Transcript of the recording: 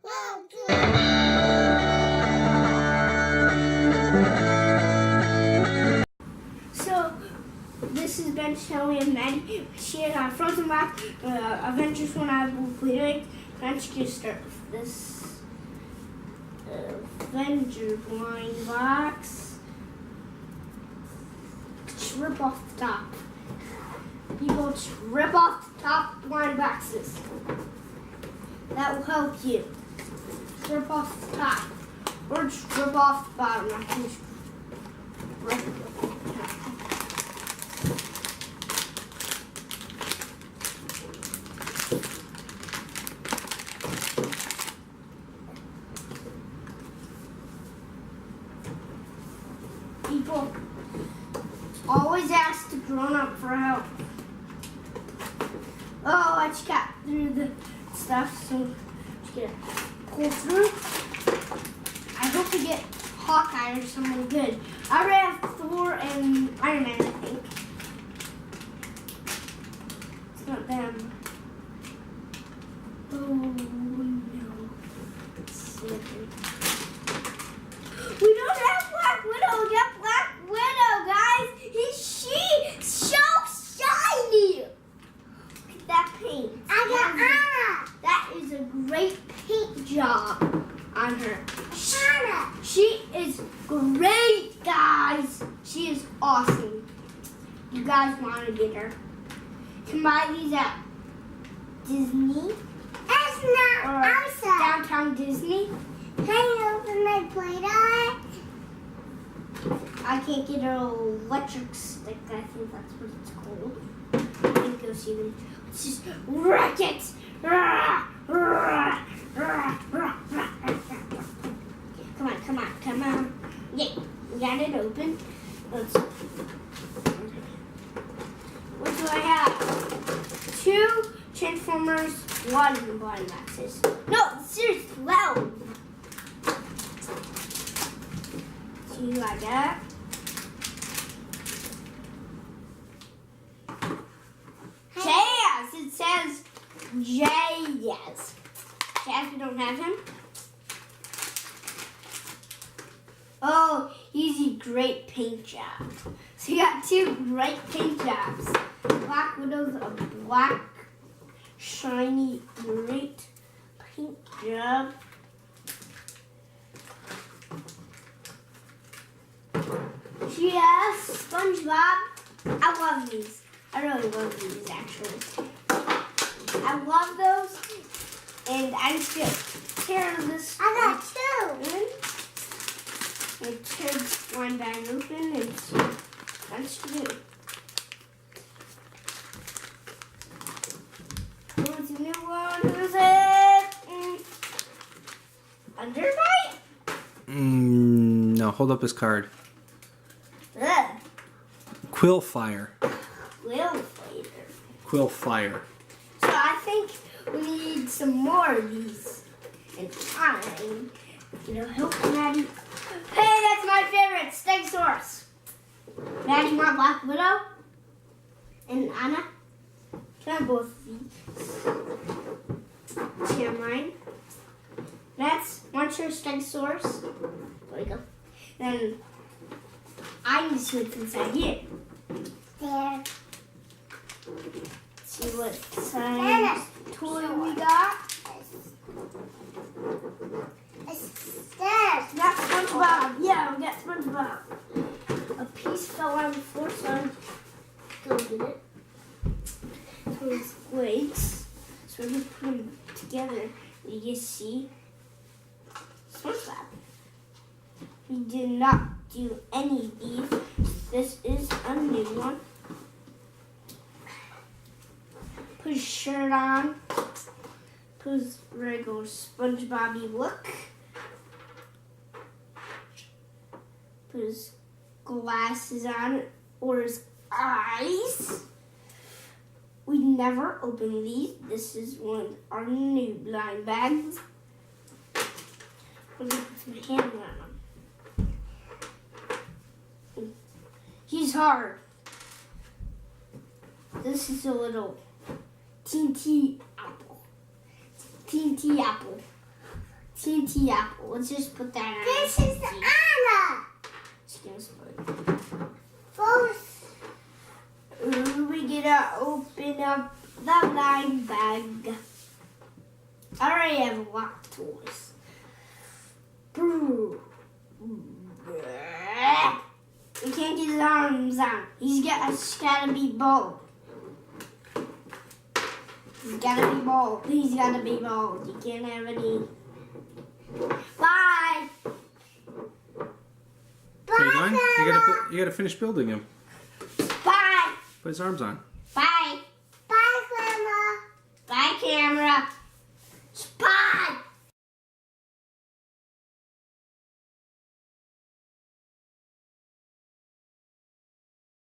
So, this has been Shelly and Maddie. She had Frozen Box, Avengers when I will play. Let's just start with this Avenger blind box. Just rip off the top. People just rip off the top blind boxes. That will help you. Just rip off the top. Or just rip off the bottom. I can just rip it off the top. People always ask the grown-up for help. Oh, I just got through the stuff, so just gonna pull through. I hope we get Hawkeye or someone good. I already have Thor and Iron Man, I think. It's not them. Oh no. It's slipping. We don't have Black Widow. We got Black Widow, guys. She's so shiny. Look at that paint. I got Anna. That is a great paint job on her. Anna. She is great, guys. She is awesome. You guys want to get her? You can buy these at Disney. It's not or outside. Downtown Disney. Can you open my Play-Doh? I can't get an electric stick. I think that's what it's called. I think go see them. Let's just wreck it. Come on, come on, come on. Yeah, we got it open. Let's. What do I have? 2 Transformers, 1 blind boxes. No, there's 12. See like that. Jazz! It says Jazz. Jazz, we don't have him. Oh, he's a great paint job. So you got 2 great paint jobs. Black Widow's a black, shiny, great paint job. She has SpongeBob. I love these. I really love these, actually. I love those. And I just get tear this. I got 2. And tear this one bag open and that's good. Who's the new one? Who's it? Underbite? No, hold up his card. Ugh. Quillfire. Quillfire. So I think we need some more of these in time. Help Maddie. Hey, that's my favorite, Stegosaurus. Maddie, want Black Widow? And Anna? Can I have both of these? Share mine. That's one share Stegosaurus. There we go. Then I need to see what's inside here. There. See what size toy we got. There. Not SpongeBob. Yeah, we got SpongeBob. A piece fell on the floor, so I'm go get it. So it's weights. So we're going to put them together. You see SpongeBob. We did not do any of these. This is a new one. Put his shirt on. Put his regular SpongeBob-y look. Put his glasses on or his eyes. We never open these. This is one of our new blind bags. I'm going to put some hand on him. He's hard. This is a little TNT apple. TNT apple. TNT apple. Let's just put that on. This is Anna. Just gonna split. First. Ooh, we gotta open up the line bag. I already have a lot of toys. Boo. We can't get his arms on. He's gotta be bold. He's gotta be bold. He's gotta be bold. You can't have any. Bye. Bye, Are you done? Anna. You gotta finish building him. Bye. Put his arms on.